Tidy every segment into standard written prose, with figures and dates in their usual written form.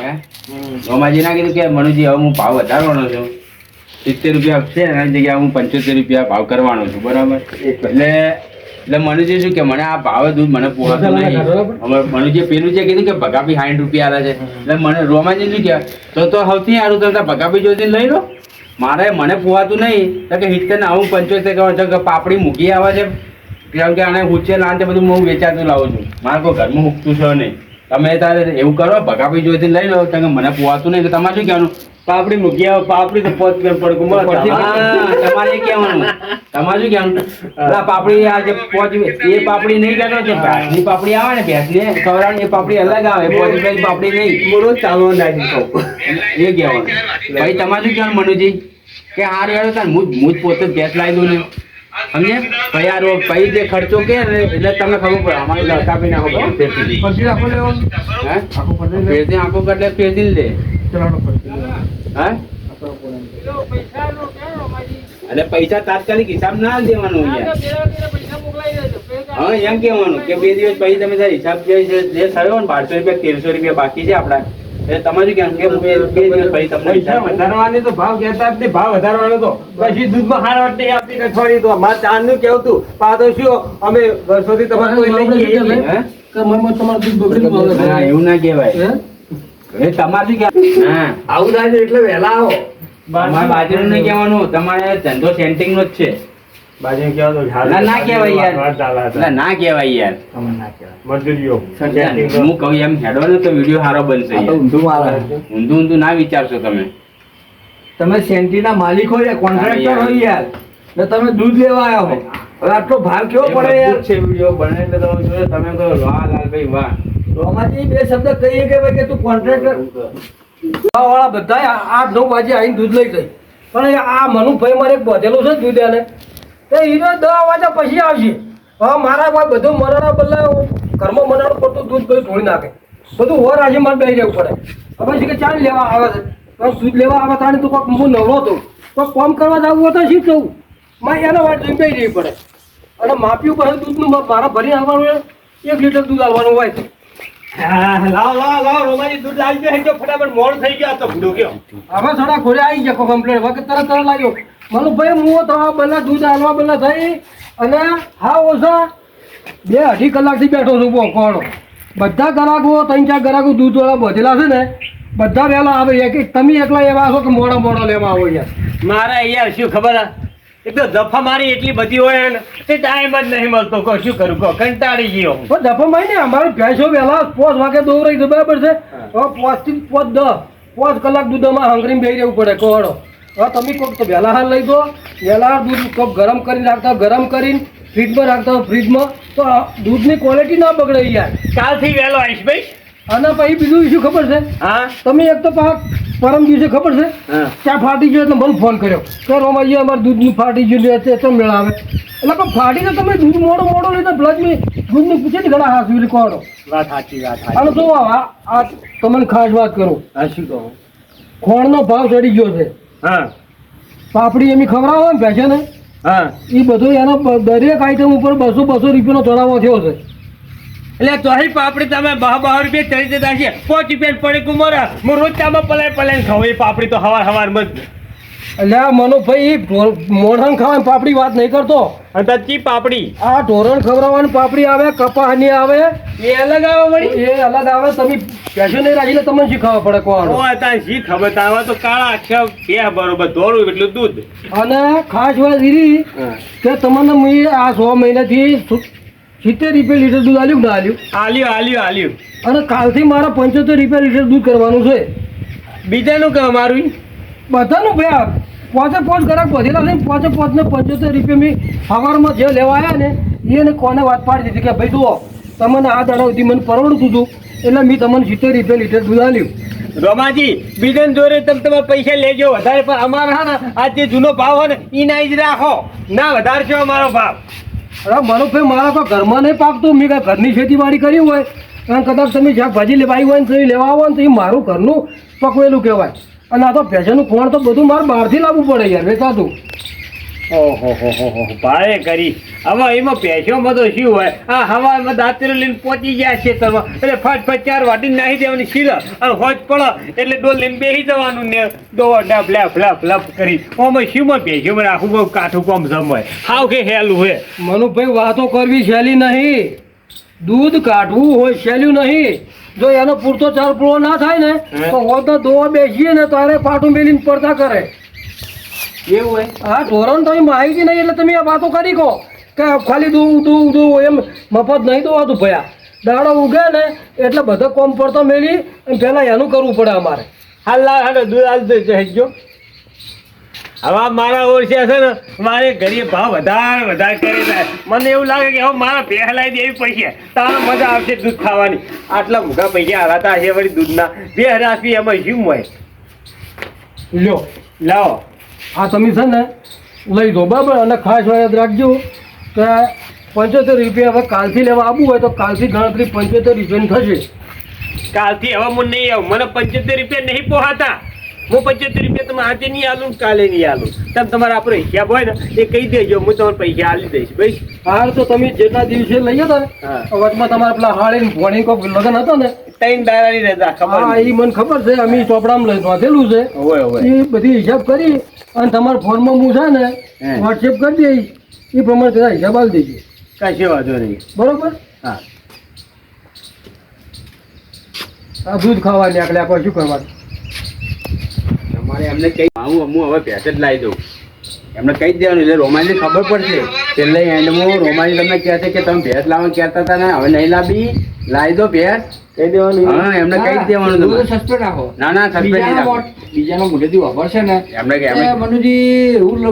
હે રોમાજી ના કીધું કે મનુજી હવે હું ભાવ વધારવાનો છું 70 રૂપિયા આપશે એની જગ્યાએ હું 75 રૂપિયા ભાવ કરવાનો છું બરાબર એટલે મનુજી શું કે મને આ ભાવે દૂધ મને પોહાતું નહીં હવે મનુજી પેલું જે કીધું કે ભગાપી 60 રૂપિયા આલે છે એટલે મને રોમાજી શું કે તો સૌથી સારું તો ભગાપી જોઈને લઈ લો મારે મને પોહાતું નહીં તો કે 70 ને હું 75 કહું છું કે પાપડી મૂકી આવે છે કેમ કે આને હુચે લાન તે બધું હું વેચાતું લાવું છું મારે કોઈ ઘરમાં મૂકતું છે નહીં તમે તારે એવું કરો ભગાપી જોઈતી લઈ લો કારણ કે મને પોવાતું નહીં તો તમારે શું કહેવાનું પાપડી મૂકી આવો પાપડી તો પોત તમારે એ કહેવાનું તમારે શું કહેવાનું પાપડી આ જે પોચ એ પાપડી નહીં કહેતો કે ભેંસની પાપડી આવે ને ભેંસને ખવડાવવાની એ પાપડી અલગ આવે પોચ રૂપિયાની પાપડી નહીં રોજ ચાલવા લાગી એ કહેવાનું ભાઈ તમારે શું કહેવાનું મનુજી કે હાર યાર તાર હું પોતે ભેંસ લાવી દઉં ને સમજે ભાઈ આ રોગ ભાઈ જે ખર્ચો કે એટલે તમને ખબર પડે અમારી લડકાપી નાખો પછી આખો લેવો હે ફેરથી આખો એટલે ફેરથી લે હે એટલે પૈસા તાત્કાલિક હિસાબ ના દેવાનો હા એમ કેવાનું કે 2 દિવસ પછી તમે હિસાબ જે થયો ને 1200 રૂપિયા 1300 રૂપિયા બાકી છે આપડા એ તમારું કેમ કે 2 દિવસ પછી તમને પૈસા વધારવાની તો ભાવ કહેતા જ ભાવ વધારવાનો તો પછી દૂધમાં હાર વાટે આપી કઠવાડી તો અમારે ચાંદનું કેવું તું પાછો શું અમે વર્ષોથી તમારે તમારું દૂધ બગડ્યું એવું ના કહેવાય એ તમારું શું હા આવું થાય એટલે વહેલા આવો તમારે બાજુનું નહીં કહેવાનું તમારે ધંધો સેન્ટિંગ નો જ છે બાજુ કહેવાનું ના કહેવાય યાર ના કહેવાય યાર મજૂરીઓ હું કહું એમ હેડો ને તો વિડીયો સારો બનશે ઊંધું ના વિચારશો તમે સેન્ટીના માલિક હોય કોન્ટ્રાક્ટર હોય યાર ને તમે દૂધ લેવા આવ્યા હો હવે આટલો ભાવ કેવો પડે યાર છે વિડીયો બને એટલે તમે જોયો તમે કહો વાહ લાલભાઈ વાહ રોમાજી બે શબ્દ કહીએ કે ભાઈ કે તું કોન્ટ્રાક્ટર વાળા બધા 8-9 વાગે આવીને દૂધ લઈ ગઈ પણ આ મનુભાઈ મારે એક બધેલું છે દૂધ એને તો હીરો 10 વાગ્યા પછી આવશે હવે મારા ભાઈ બધું મરણા બદલા ઘરમાં મનાડું પડતું દૂધ બધું ધોઈ નાખે બધું વર આજે મારે બેસી રહેવું પડે હવે છે કે ચાલ લેવા આવે છે પણ દૂધ લેવા આવે તાણે તો કોઈક હું નવરો હતો તો કામ કરવા જવું હોય તો શીખ જવું મારે એના માટે જોઈને બેસી રહેવી પડે અને માપ્યું પછી દૂધનું મારા ભરી આવવાનું 1 લીટર દૂધ આવવાનું હોય લાવ રોમાજી દૂધ લાવી દે ફટાફટ મોડ થઈ ગયા તો ભૂડો ગયો હવે થોડા ઘોડે આવી ગયા કમ્પ્લેટ વખત તરત લાગ્યો મનુભાઈ હું તો બલ્લા દૂધ આલવા બલ્લા થઈ અને હા ઓછા 2-2.5 કલાકથી બેઠો છું કોણો બધા ગ્રાહકો 3-4 ગ્રાહકો દૂધ વાળા બધેલા છે ને બધા વહેલા આવે તમે એકલા એવા છો કે મોડા લેવા આવો યાર મારે યાર શું ખબર એક તો દફા મારી એટલી બધી હોય ને તે ટાઈમ જ નહીં મળતો કહો શું કરું કહો કંટાળી ગયો દફા મારી ને અમારી ભેંસો વહેલા 5 વાગે દોરાઈ છે બરાબર છે હવે 5 થી 5 કલાક દૂધમાં હંગરીને બેસી રહેવું પડે કોહડો હવે તમે કોક તો વહેલા હાલ લઈ દો વહેલા દૂધ કપ ગરમ કરીને રાખતા ગરમ કરીને ફ્રીજમાં રાખતા ફ્રીજમાં તો દૂધની ક્વોલિટી ના બગડે યાર કાલથી વહેલો આવીશ ભાઈ અને પછી બીજું શું ખબર છે હા તમે એક તો પરમ દિવસે ખબર છે ત્યાં ફાટી ગયો એટલે મને ફોન કર્યો કે રોમાજી અમારે દૂધનું ફાટી ગયું છે તો મેળાવે એટલે પણ ફાટીને તમે દૂધ મોડો લીધો પ્લસ મેં દૂધનું પૂછે ને ઘણા હાથ સુધી કોડો વાત સાચી વાત અને તો આ તમને ખાસ વાત કરું હા શું કહો ખોણનો ભાવ ચડી ગયો છે હા પાપડી એમની ખવડાવો ને ભેંસે ને હા એ બધું એનો દરેક આઈટમ ઉપર 200 રૂપિયાનો ચડાવો થયો છે એટલે તોહી પાપડી તમે 12 રૂપિયા ચડી જતા છે 5 રૂપિયા પડે કુમારા હું રોજ ચામાં પલાય ખાવ એ પાપડી તો હવાર મત એટલે મનોભાઈ મોઢણ ખાવાની પાપડી વાત નહીં કરતો ચી પાપડી આ ઢોરણ ખવડાવવાની પાપડી આવે કપાસની આવે એ અલગ આવે વળી એ અલગ આવે તમે પેશો નહીં રાખીને તમને શીખવા પડે કોણ શી ખબર તાવા તો કાળા અક્ષર કે બરોબર દોડું એટલું દૂધ અને ખાસ વાત એવી કે તમને મેં આ 6 મહિનાથી 70 રૂપિયા લીટર દૂધ આલ્યું ના આલ્યું અને કાલથી મારા 75 રૂપિયા લીટર દૂધ કરવાનું છે બીજાનું કે અમારું બધાનું ભાઈ 5 ગ્રાહક વધેલા છે 5 ને 75 રૂપિયા મેં સવારમાં જે લેવા આવ્યા ને એને કોને વાત પાડી દીધી કે ભાઈ જુઓ તમને આ દાડા સુધી મને પરવડતું હતું એટલે મેં તમને 70 રૂપિયા લીટર દૂધ આલ્યું રોમાજી બીજાને જોડે તમે તમારા પૈસા લેજો વધારે પણ અમારા હા ને આ જે જૂનો ભાવ હોય ને એ ના જ રાખો ના વધારશો અમારો ભાવ અરે મનોભાઈ મારા તો ઘરમાં નહીં પાકતું મેં કાંઈ ઘરની ખેતીવાડી કરી હોય અને કદાચ તમે શાકભાજી લેવા આવી હોય ને તો લેવા આવો ને તો એ મારું ઘરનું પકવેલું કહેવાય અને આ તો ભેંસનું ખોણ તો બધું મારે બહારથી લાવવું પડે યાર વેચાતું ઓહો ભારે કરી હવે એમાં પેશોમાં તો શું હોય આ હવામાં દાંતરે લઈને પહોંચી ગયા છે તમે એટલે ફટ 4 વાટી નાહી દેવાની શીર અને હોજ પડે એટલે ડોલ લઈને બેસી જવાનું ને દો લપ કરી ઓમાં શીમાં પેશોમાં આખું બહુ કાઠું કોમ જમાય હાવ કે હેલું હોય મનુભાઈ વાતો કરવી સહેલી નહીં. દૂધ કાઢવું હોય સહેલું નહીં. જો એનો પૂરતો ચાર પૂરો ના થાય ને તો હોતો દોવા બેસીએ ને તારે પાટું મેલીને પડતા કરે એવું હોય. હા ધોરણ તમે માહિતી નહીં એટલે તમે આ વાતો કરી કહો કે ખાલી દૂધ એમ મફત નહીં દોવાતું ભયા. દાડો ઉગે ને એટલે બધા કોમ પડતો મેલી અને પહેલાં એનું કરવું પડે અમારે. હાલ દૂધ હાલ જો હવે મારા ઓળખ્યા છે ને મારે ઘરે ભાવ વધારે કરે જાય મને એવું લાગે કે હવે મારા પહેલાઈ દેવી પૈસા તારે મજા આવશે દૂધ ખાવાની આટલા મોટા પૈસા હરાતા છે વળી દૂધના બે રાખવી એમાં શું હોય લ્યો લાવો આ તમે છે ને લઈ દો બરાબર. અને ખાસ યાદ રાખજો કે 75 રૂપિયા હવે કાલથી લેવા આવવું હોય તો કાલથી ગણતરી 75 રૂપિયાની થશે. કાલથી હવે હું નહીં આવું મને 75 રૂપિયા નહીં પોહાતા હું 75 રૂપિયા તમે આજે નહીં આલું કાલે નહીં આલું તમે તમારા આપણો હિસાબ હોય ને એ કહી દેજો હું તમારે પૈસા આલી દઈશ ભાઈ. હાર તો તમે જેટલા દિવસે લઈ હતા ને વચમાં તમારા પેલા હાળી ભોણી કોક લગ્ન હતો ને 3 દાડાની રજા ખબર હા એ મને ખબર છે અમે ચોપડામાં લઈ વાંચેલું છે એ બધી હિસાબ કરી અને તમારા ફોનમાં હું છે ને વોટ્સએપ કરી દઈશ એ પ્રમાણે તેના હિસાબ આપી દેજો. કશો વાંધો નહીં બરોબર. હા આ દૂધ ખાવા નીકળ્યા કોઈ શું કરવાનું. તમારે એમને કઈ હું હવે ભેંસ જ લાવી દઉં એમને કહી જ દેવાનું એટલે રોમાની ખબર પડશે. છેલ્લે એન્ડમાં રોમાની તમને કહેશે કે તમે ભેંસ લાવવાનું કહેતા હતા ને હવે નહીં લાવી લાવી દો ભેંસ કહી દેવાનું. હા એમને કહી જ દેવાનું. તમે સસ્પેન્ડ રાખો. ના સસ્પેન્ડ નહીં રાખો. બીજાનો મોઢેથી વાપર છે ને એમને કે મનુજી રૂલ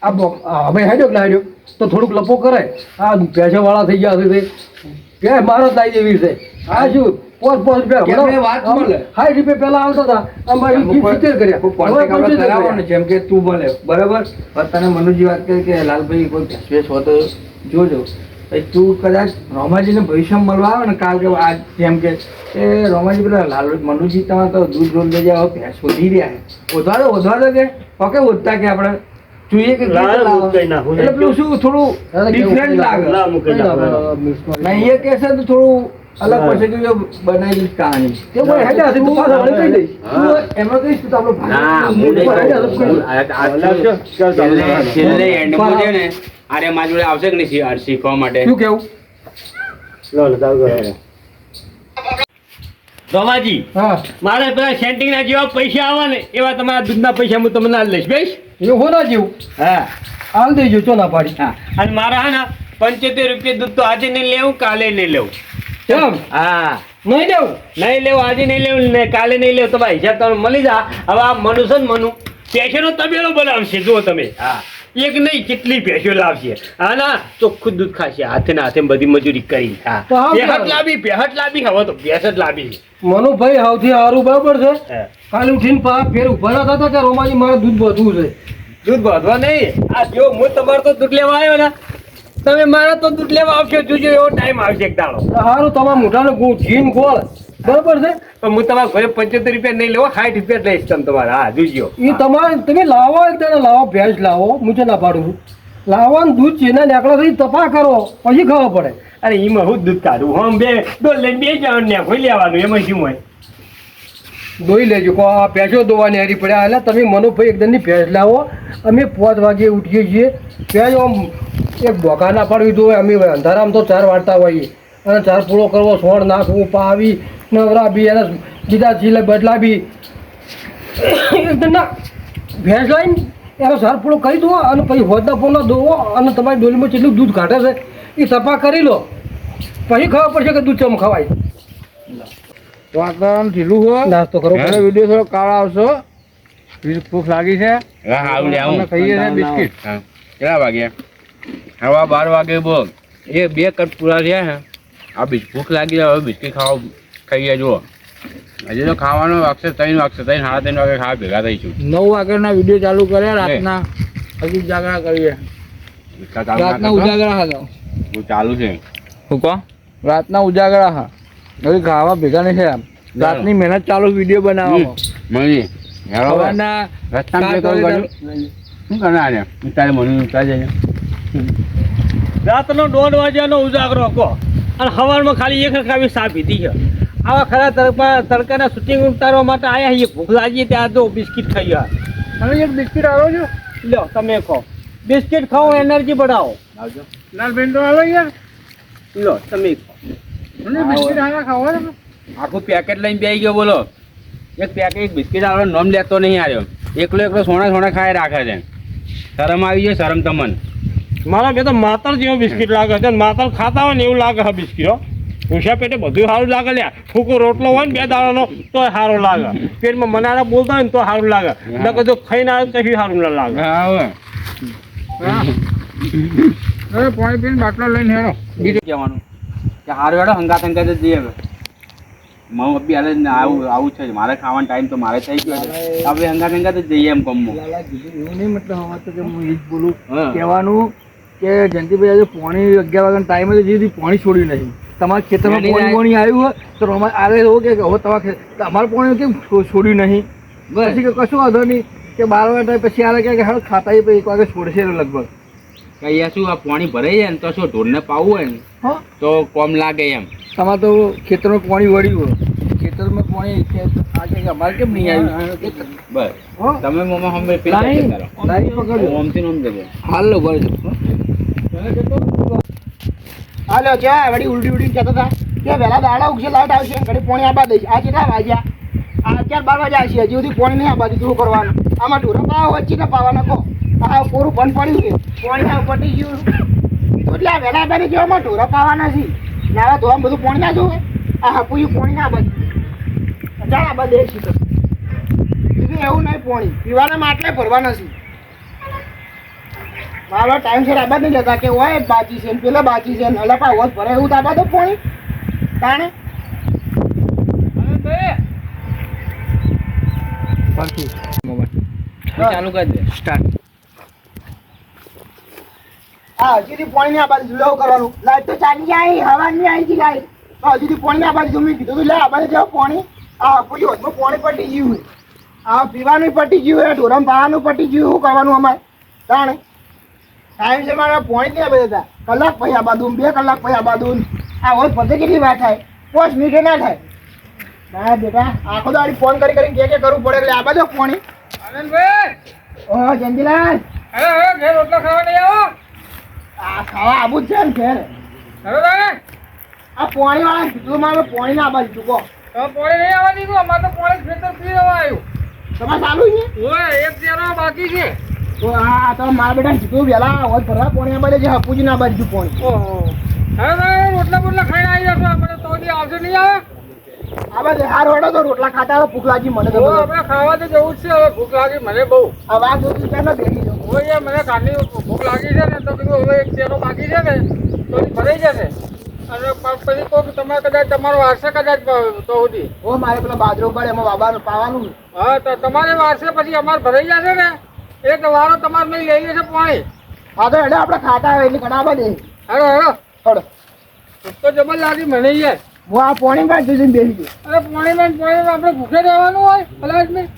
હવે હેડ્યો લાવ્યો તો થોડુંક લપો કરે આ પૈસાવાળા થઈ ગયા છે કે મારો જ લાવી દેવી છે. આ શું 5 રૂપિયા 60 રૂપિયા પહેલા આવતા હતા જેમ કે તું બોલે બરાબર તને મનુજી વાત કરી કે લાલભાઈ કોઈ ભેંસ હોય તો જોજો તું કદાચ રોમાજીને ભવિષ્યમાં મળવા આવે ને કારણ કે આ જેમ કે એ રોમાજી પેલા લાલ મનુજી તમારે તો દૂધ રોજ લઈ જાવ ભેંસ શોધી રહ્યા છે ઓધવા દો કે ઓકે ઓધતા કે આપણે જોઈએ કે એટલે પેલું શું થોડું ડિફરન્ટ લાગે નહીં એ કહેશે તો થોડું અલગ પડશે કે બનાવી કહાની તે કોઈ હેડા હતી હું પાછા કહી દઈશ એમાં કહીશ તો આપણે અરે મારી જોડે આવશે કે નહીં શીખવા માટે શું કેવું રોમાજી મારે પેલા સેન્ટિંગ ના જેવા પૈસા આવે ને એવા તમારા દૂધના પૈસા હું તમને ના લઈશ ભાઈ એવું હોના જેવું હા હાલ દેજો ચો ના પાડી. હા અને મારા હા ને 75 રૂપિયા દૂધ તો આજે નહીં લેવું કાલે નહીં લેવું. કેમ? હા નહીં લેવું આજે નહીં લેવું ને કાલે નહીં લેવું તમારા હિસાબ તમને મળી જા. હવે આ મનુ છે ને મનુ પેશનો તબેલો બનાવશે જુઓ તમે. હા એક નહીં કેટલી ભેંસો લાવશે હા ના ચોખ્ખું દૂધ ખાશે હાથે ને હાથે બધી મજૂરી કરી. હા ભેહટ લાવી હવે તો ભેંસ જ લાવી. મનુભાઈ સૌથી સારું બરાબર છે. કાલે ઉઠીને ફેર ઉભા હતા કે રોમાજી મારે દૂધ વધવું છે. દૂધ વધવા નહીં આ જો હું તમારે તો દૂધ લેવા આવ્યો ને તમે મારા તો દૂધ લેવા આવશો જોજો એવો ટાઈમ આવશે એક દાડો. સારું તમારા મોઢાને ઘીન ગોળ બરાબર છે પણ હું તમારા ઘરે 75 રૂપિયા નહીં લેવો 60 રૂપિયા લઈશ તમે તમારા. હા જોજો એ તમારે તમે લાવો એક દાડો લાવો ભેંસ લાવો હું ના પાડું છું લાવવાનું દૂધ છે ને નેકળો થઈ તપા કરો પછી ખાવા પડે. અરે એમાં હું દૂધ કાઢું હમ બે ડોલ લઈને બે જવાનું ને કોઈ લેવાનું એમાં શું હોય. દોઈ લેજો કો આ ભેંસો દોવાની હારી પડ્યા એટલે તમે મનુભાઈ એકદમની ભેંસ લાવો અમે 5 વાગે ઉઠીએ છીએ ભેંસ આમ એક બોકા ના પાડવી દો અમે અંધારામાં તો 4 વાળતા હોઈએ અને 4 પૂળો કરવો સોળ નાખવું પાવી નવરાબી એને બીજા ચીલે બદલાવી એકદમ ના ભેંસ લાવીને એનો 4 પૂળો કરી દો અને પછી હોદના પોલો દોવો અને તમારી ડોલીમાં જેટલું દૂધ કાઢે છે એ સફા કરી લો પછી ખબર પડશે કે દૂધ ચમ ખવાય. વાતાવરણ ઢીલું હોય નાસ્તો કરો વિડીયો થોડો કાળો આવશો ભૂખ લાગી છે ખાઈએ છે બિસ્કિટ કેટલા વાગ્યા હવા 12 વાગે બોલ એ 2 કપ પૂરા થયા હે આ ભૂખ લાગી હવે બિસ્કિટ ખાઈએ જુઓ હજી તો ખાવાનો વાગશે 3 વાગશે 3 સાડા 3 વાગે ખાવા ભેગા થઈશું 9 વાગ્યાના વિડીયો ચાલુ કર્યા રાતના હજી ઉજાગરા કરીએ રાતના ઉજાગરા હતા ચાલુ છે શું કહો રાતના ઉજાગરા હા હજી ખાવા ભેગા નહીં છે રાતની મહેનત ચાલુ વિડીયો બનાવવામાં મળી શું કરणार છે તારે મને તારે જઈને રાતનો 1:30 વાગ્યાનો ઉજાગરો કહો અને સવારમાં ખાલી એક રકાવી ચા પીધી છે. આવા ખરા તડકાના શૂટિંગ ઉતારવા માટે આવ્યા છીએ. ભૂખ લાગી ત્યાં તો બિસ્કિટ ખાઈ તમે એક બિસ્કિટ આવો છો લો તમે કહો બિસ્કિટ ખાઓ એનર્જી બનાવો. આવજો લાલબેન તો આવો યાર લો તમે કહો મને બિસ્કિટ આવા ખાવા આખું પેકેટ લઈને બેસી ગયો બોલો. એક પેકેટ બિસ્કિટ આવડે નોમ લેતો નહીં આવ્યો. એકલો સોના ખાઈ રાખે છે. શરમ આવી જાય શરમ તમને. મારા બે તો માતર જેવો બિસ્કિટ લાગે છે. માતર ખાતા હોય ને એવું લાગે છે બિસ્કિટ. ભૂસા પેટે બધું સારું લાગે લ્યા. ફૂકો રોટલો હોય ને 2 દાડાનો તો સારો લાગે. પેટમાં મનારા બોલતા હોય ને તો સારું લાગે. નકર જો ખાઈને આવે તો કશું સારું ના લાગે. હવે પાણી પીને બાટલો લઈને હેડો બીજું કહેવાનું કે હારું હેડો હંગાત જ જઈએ હવે. મારું બી હાલે આવું છે મારે ખાવાનો ટાઈમ તો મારે થઈ ગયો છે. આપણે હંગાત જ જઈએ એમ કમમાં. એવું નહીં મતલબ હવે તો કે હું એ જ બોલું હા. કહેવાનું કે જયંતિભાઈ આજે પોણી 11 વાગ્યાનો ટાઈમ હતો જે પોણી છોડ્યું નહીં તમારા ખેતરમાં પોણી આવ્યું હોય તો આરે એવું કે હવે તમારે પોણી કેમ છોડ્યું નહીં પછી કે કશું વાંધો નહીં કે 12 વાગ્યા પછી આરે કે હાલ ખાતા 1 વાગે છોડશે લગભગ અહીંયા શું આ પાણી ભરાઈ જાય ને તો શું ઢોરને પાવું હોય ને હા તો કોમ લાગે એમ. તમારે તો ખેતરમાં પાણી વળ્યું હોય ખેતરમાં પાણી આજે અમારે કેમ નહીં આવ્યું બસ હો તમે મોમાં હમે લાઈન પકડજો ઓમથી ઓમ જજો. હાલો ભરજો હાલો ક્યાં વળી ઉલટી કહેતા હતા કે વહેલા દાડા ઉગશે લાઈટ આવશે ઘડી પાણી આબા દઈશ આ કેટલા વાગ્યા આ 11-12 વાગ્યા હશે હજી સુધી પાણી નહીં આબા દીધું શું કરવાનું આમાં ઢોરા પાવા વચ્ચે ને પાવાના કહો આ પૂરું બંધ પડ્યું છે પાણી આ પટી ગયું એટલે આ વહેલા આબાની જેવામાં ઢોરા પાવાના છે નાવા ધોવા બધું પાણી ના જોવે આ હાપુયું પાણી ના આબા ચાલ આબા દે છે તો બીજું એવું નહીં પાણી પીવાના માટલે ભરવાના છે મારો ટાઈમ સર આબા નહીં લેતા કે હોય બાકી છે પેલા બાકી છે હલા પા હોત ભરે એવું તો આબા તો પાણી તાણે ચાલુ કરી દે સ્ટાર્ટ હા હજી પાણી ની આબા દીધું લેવું કરવાનું લાઈટ તો ચાલી જાય હવા નહીં આવી ગઈ લાઈટ હજી પાણી ની આબા દીધું મેં કીધું લે આબા જેવું પાણી હા પૂરી હોતમાં પાણી પટી ગયું હા પીવાનું પટી ગયું ઢોરમ પાવાનું પટી ગયું શું કરવાનું અમારે તાણે ટાઈમ છે મારા પાણી નહીં આબા દેતા કલાક પછી આબા દઉં 2 કલાક પછી આબા દઉં આ હોત પતે કેટલી વાર થાય 5 મિનિટે ના થાય ના બેટા આખો દાડી ફોન કરીને કે કરવું પડે એટલે આબા દો પાણી આનંદભાઈ ઓહ જંજીલાલ અરે ઘેર રોટલો ખાવા નહીં આવો આ ખાવા આવું જ છે ને ઘેર હવે ભાઈ આ પાણી વાળા કીધું મારે પાણી ના બાજુ ચૂકો તમે પાણી નહીં આવવા દીધું અમારે તો પાણી ખેતર પી રહેવા આવ્યું તમારે ચાલુ છે ઓય એક જણો બાકી છે તો આ તો મારા બેટા કીધું વહેલા હોત ભરવા પાણી આ બાજુ જે હપુજી ના બાજુ પાણી ઓહો હવે ભાઈ રોટલા બોટલા ખાઈને આવી જશો આપણે તો દી આવશે નહીં આવે આ બાજુ હાર વડો તો રોટલા ખાતા હોય ભૂખ લાગી મને તો ઓ આપણે ખાવા તો જવું જ છે હવે ભૂખ લાગી મને બહુ આ વાત જોતી ત્યાં બેસી જાઉં ઓય મને કાલની ભૂખ લાગી છે ને તો કીધું હવે એક ચેરો બાકી છે ને તો એ ભરાઈ જશે અને પછી કોક તમે કદાચ તમારો વારસે કદાચ તો સુધી ઓ મારે પેલા બાજરો પડે એમાં બાબાનું પાવાનું હા તો તમારે વારસે પછી અમારે ભરાઈ જશે ને એક વારો તમારે નહીં લઈ લેશે પાણી હા તો એટલે આપણે ખાતા હોય એટલે ઘણા બધે હેડો હેડો હડો તો જબર લાગી મને યાર હું આ પાણી માં જઈને બેસી ગયો અરે પાણીમાં આપણે ભૂખે રહેવાનું હોય કદાચ નહીં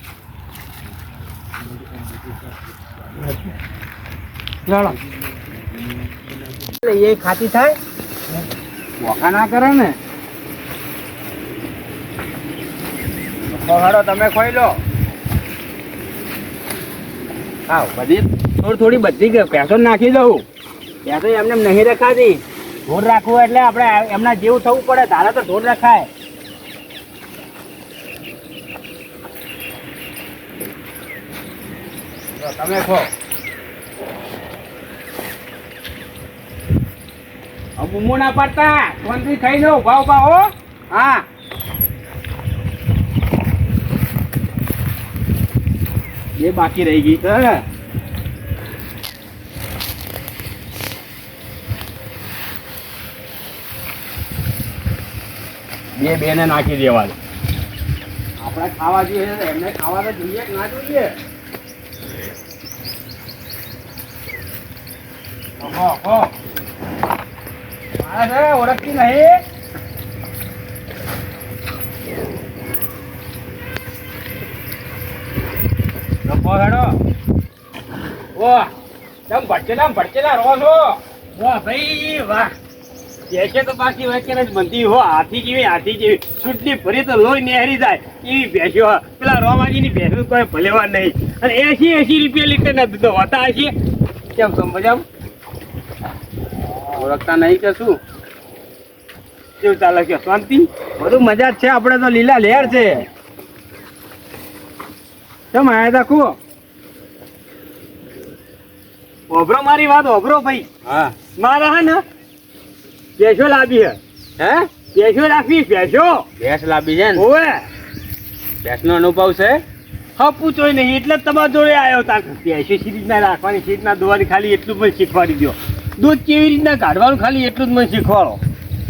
ચાલો એ ખાતી થાય વખા ના કરે ને હાડો તમે ખોઈ લો. હા બધી થોડી બધી પેસો નાખી દઉં ત્યાં તો એમને નહીં રખાતી. ઢોર રાખવું એટલે આપણે એમના જેવું થવું પડે તારે તો ઢોર રખાય. તમે ખો બૂમો ના પડતા ફોનથી ખાઈ લો ભાવ હો. હા એ બાકી રહી ગઈ તો બે ને નાખી દેવા દે. આપણે ખાવા જોઈએ એમને ખાવા તો જોઈએ કે ના જોઈએ. ઓળખતી નહીં હેડો વાહ તમ ભટકેલા રહો છો. વાહ ભાઈ વાહ. ભેંસે તો બાકી વચ્ચે જ બનતી હો, હાથી જેવી સુટલી ભરી તો લોહી નેહરી જાય એવી ભેંસો હો. પેલા રોમાજીની ભેંસો કોઈ ભલેવા નહીં. અને 80 રૂપિયા લીટરના દૂધ હોતા હશે. કેમ છો મજામાં? ઓળખતા નહીં કે શું? કેવું ચાલે છે? શાંતિ? બધું મજા જ છે. આપણે તો લીલા લહેર છે. કેમ આયા તા કુ? ઓભરો મારી વાત ઓભરો ભાઈ. હા. મારા હે ને ભેંસો લાવી હે. હે? ભેંસો રાખવી ભેંસો. ભેંસ લાવી છે ને? ઓવે. ભેંસનો અનુભવ છે? હા પૂછોય નહીં એટલે જ તમારા જોડે આવ્યો તા. ભેંસો સી રીતના રાખવાની, સી રીતના દોવાની, ખાલી એટલું મને શીખવાડી દો. દૂધ કેવી રીતના કાઢવાનું ખાલી એટલું જ મને શીખવાડો.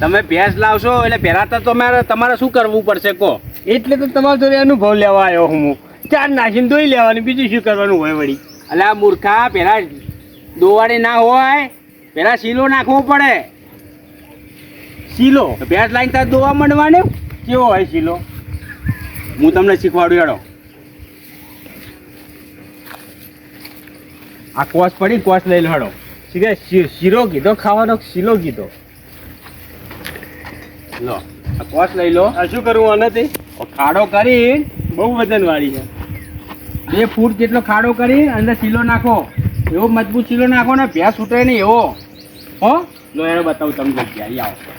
તમે ભેંસ લાવશો એટલે પહેલા તો તમારે શું કરવું પડશે કહો? એટલે તો તમારા જોડે અનુભવ લેવા આવ્યો હું. ચાર નાખીને દોઈ લેવાની, બીજું શું કરવાનું હોય વળી? એટલે આ મૂર્ખા પેલા દોવાડી ના હોય, પેલા શીલો નાખવો પડે. શીલો તો ભેંસ લાવીને તાર દોવા માંડવાનું. કેવો હોય શીલો? હું તમને શીખવાડું હેડો. આ કોસ પડી, કોસ લઈ લો હેડો. શીરો કીધો ખાવાનો, શીલો કીધો. લો આ કોસ લઈ લો. આ શું કરવું આને તે? ખાડો કરી, બહુ વજન વાળી છે. 2 ફૂટ જેટલો ખાડો કરી અંદર શીલો નાખો. એવો મજબૂત શીલો નાખો ને ભેંસ છૂટે નહીં એવો. હો લો એને બતાવું તમને જગ્યા. આવો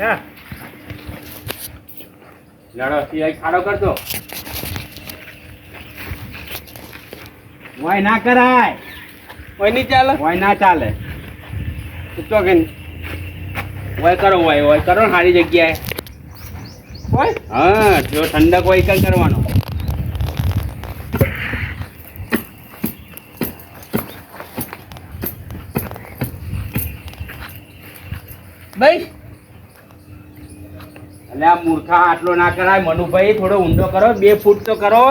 હા લડો સિવાય ખાડો કરતો વાય ના કરાય. કોઈ નહીં ચાલે. વાય ના ચાલે. તો કે વાય કરો, વાય કરો ને સારી જગ્યાએ. કોઈ હા જો ઠંડક હોય કઈ કરવાનો. ભાઈ એટલે આ મૂર્ખા આટલો ના કરાય મનુભાઈ. થોડો ઊંડો કરો, 2 ફૂટ તો કરો.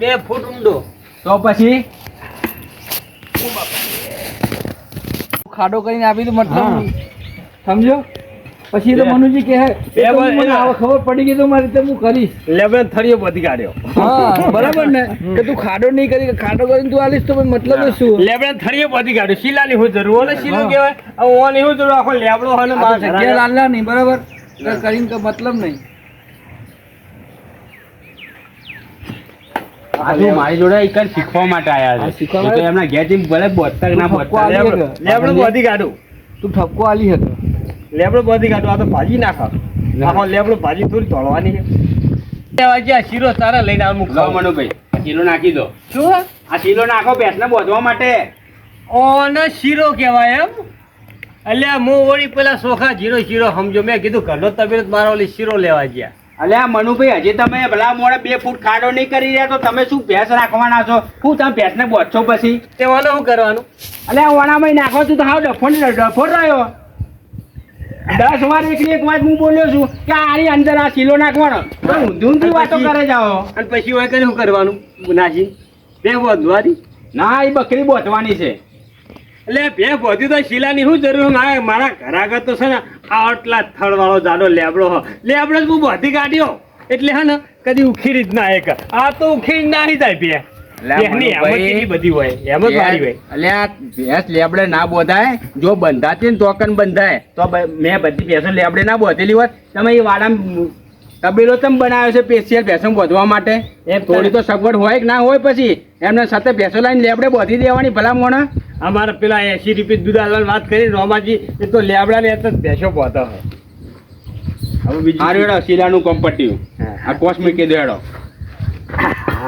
2 ફૂટ ઊંડો તો પછી ખાડો કરીને આપી દઉં હા. મતલબ સમજો. પછી તો બે. મનુજી કહે બે એ તો બોલ, મને હવે ખબર પડી ગઈ તો મારી રીતે હું કરીશ. લેબડે થળીઓ બધી કાઢ્યો. હા બરાબર ને કે તું ખાડો નહીં કરી, ખાડો કરીને તું આલીશ તો પછી મતલબ જ શું? લેબડે થળીઓ બધી કાઢ્યો. શીલાની શું જરૂર હોય? શીલો હા. કહેવાય. હવે ઓની શું જરૂર? આખો લેબડો હોય ને આ તો મારા જગ્યા ઘરે. લાલા નહીં બરાબર એટલે કરીને તો મતલબ નહીં. આ જો મારી જોડે એક જ શીખવા માટે હા, આયા છે. શીખવા એ તો એમના ઘેરથી ભલે બોતક ના તું બોતક. ઠપકો આલી લેબડો હકે. લેબડો બધી કાઢું. તું ઠપકો આલી હતો. લેબડો બધી કાઢું. આ તો ભાજી નાખો. આખો લેબડો ભાજી થોડી તોડવાની છે. લેવા જ્યાં શીરો તારા લઈને આવું લો ખાવ. મનુભાઈ આ શીલો નાખી દો. શું? આ શીલો નાખો ભેંસને બોધવા માટે. ઓનો શીરો કહેવાય એમ? અલ્યા હું વળી પેલા સોખા જીરો શીરો સમજો. મેં કીધું ઘરનો તબિયત મારા ઓલી શીરો લેવા ગયા. અલ્યા મનુભાઈ હજી તમે ભલા મોડે 2 ફૂટ ખાડો નહીં કરી રહ્યા તો તમે શું ભેંસ રાખવાના છો? શું તમે ભેંસને બોધશો પછી? તે ઓને શું કરવાનું? અલ્યા ઓણામાં નાખો છું તો હાવ ડફો રહ્યો. 10 વાર એકની એક વાત હું બોલ્યો છું કે આની અંદર આ શીલો નાખવાનો. તો ઊંધી વાતો કરે જાઓ. અને પછી હોય કે શું કરવાનું? નાસી બે બોધવાની. ના એ બકરી બોધવાની છે. એટલે બે બોધી તો શીલાની શું જરૂર? મારા ઘર આગળ તો છે ને આટલા થળવાળો જાડો લેબડો હો. લેબડો જ હું બોધી કાઢ્યો એટલે હે ને કદી ઉખીરી જ ના એક. આ તો ઉખીરી ના જાય બે. બેની એમ જ કેટલી બધી હોય. એમ જ વાળી હોય. અલ્યા ભેંસ લેબડે ના બોધાય. જો બંધાતી ને તો કન બંધાય તો મેં બધી ભેંસો લેબડે ના બોધેલી હોત. તમે એ વાડામાં તબેલો તમે બનાવ્યો છે સ્પેશિયલ ભેંસો બોધવા માટે. એમ થોડી તો સગવડ હોય કે ના હોય? પછી એમને સાથે ભેંસો લાવીને લેબડે બોધી દેવાની ભલા મોણા. અમારા પેલા 80 રૂપિયા દૂધ આલવાની વાત કરી રોમાજી એ તો લેબડા ને તો ભેંસો પોતા હોય. હવે બીજું હારું હેડો શીલાનું કોમ્પટિવ. આ કોસ મૂકી દો હેડો.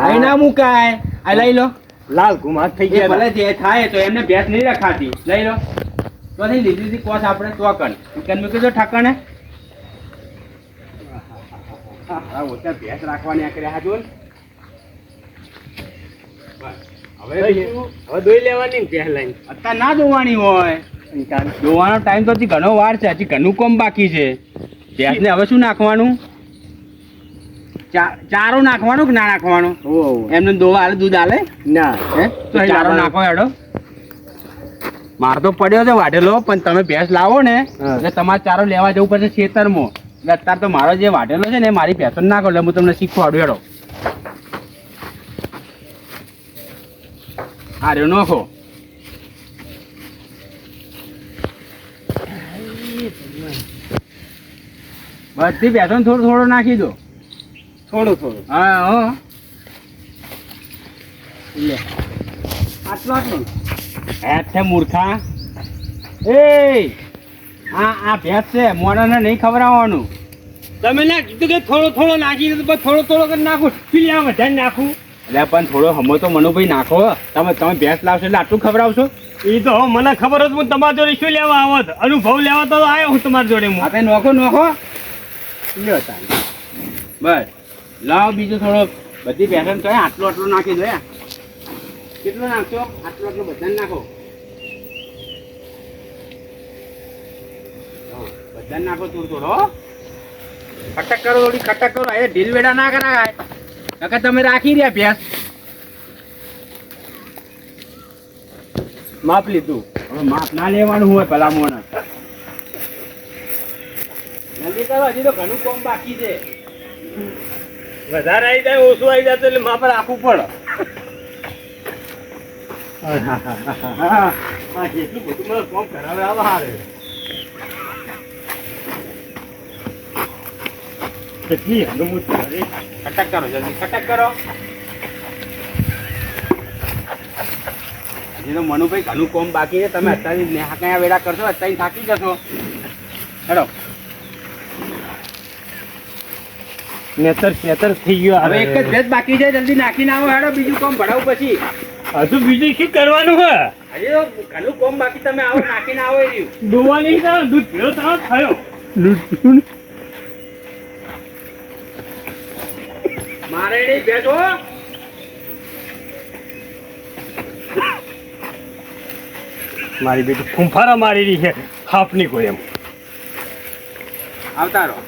અહીં ના મુકાય. આ લઈ લો. લાલ ઘુમાત થઈ એ ગયા. ભલે જે થાય તો એમને ભેંસ નહીં રખાતી. લઈ લો. તો નહીં લીધી હતી કોસ આપણે તો કન મૂકી દો ઠાકણે. હા ઓછા ભેંસ રાખવાની આ કર્યા જો ને. હવે હવે દોઈ લેવાની ને ત્યાં લાઈન. અત્યારે ના ધોવાની હોય. ધોવાનો ટાઈમ તો હજી ઘણો વાર છે. હજી ઘણું કોમ બાકી છે. ભેંસને હવે શું નાખવાનું? ચારો નાખવાનો કે ના નાખવાનો? એમને દોવા હાલે દૂધ હાલે ના હે તો ચારો નાખો હેડો. માર તો પડ્યો છે વાઢેલો પણ તમે ભેંસ લાવો ને હા. એટલે તમારે ચારો લેવા જવું પડશે ખેતરમાં. એટલે અત્યારે તો મારો જે વાટેલો છે ને એ મારી પેશન નાખો એટલે હું તમને શીખવાડું હેડો. હા રે નાખો. બધી પેશન થોડું થોડું નાખી દો. થોડું હા હા લે આટલું આટલું ભેંસ છે મૂર્ખા. એ આ ભેંસ છે મોડાને નહીં ખવડાવવાનું. તમે ના કીધું કે થોડો નાખી દો તો થોડો કરી નાખું પીલી આ વધારે નાખું. એટલે પણ થોડો હમો તો મનુભાઈ નાખો. તમે ભેંસ લાવશો એટલે આટલું ખવડાવશો. એ તો હવે મને ખબર હતી હું તમારી જોડે શું લેવા આવત અનુભવ લેવા તો આવ્યો હું તમારી જોડે હું આપણે નોખો લ્યો તારે. બસ લાવ બીજું થોડો બધી પેશન તો આટલું નાખી દો. કેટલું નાખશો? આટલું બધાને નાખો. બધાને નાખો થોડું હો. ખટક કરો થોડી ખટક કરો. એ ઢીલ વેડા ના કરાય. કાકા તમે રાખી રહ્યા ભેંસ. માપ લીધું. હવે માપ ના લેવાનું હોય ભલા મોને. જલ્દી કરો, હજી તો ઘણું કોમ બાકી છે. વધારે આવી જાય ઓછું આવી જાય તો એટલે માપે રાખવું પડે. હા જેટલું બધું મને કોમ કરાવે આવે હારે. કેટલી હલમું કરે. ખટક કરો જલ્દી ખટક કરો. હજી તો મનુભાઈ ઘણું કોમ બાકી છે. તમે અત્યારે કયા વેળા કરશો અત્યારે થાકી જશો. હેડો નેતર થઈ ગયો હવે એક જ ભેંસ બાકી છે. જલ્દી નાખીને આવો. હેડો બીજું કોમ ભરાવું પછી. હજુ બીજું શું કરવાનું હે? હજી તો ઘણું કોમ બાકી. તમે આવો નાખીને આવો. એ રહ્યું ડોવાની દૂધ ભેળો તાવ થયો. મારે નહીં ભેંસ હો. મારી બેટી ફૂંફારા મારી રહી છે હાફની કોઈ એમ. આવતા રહો.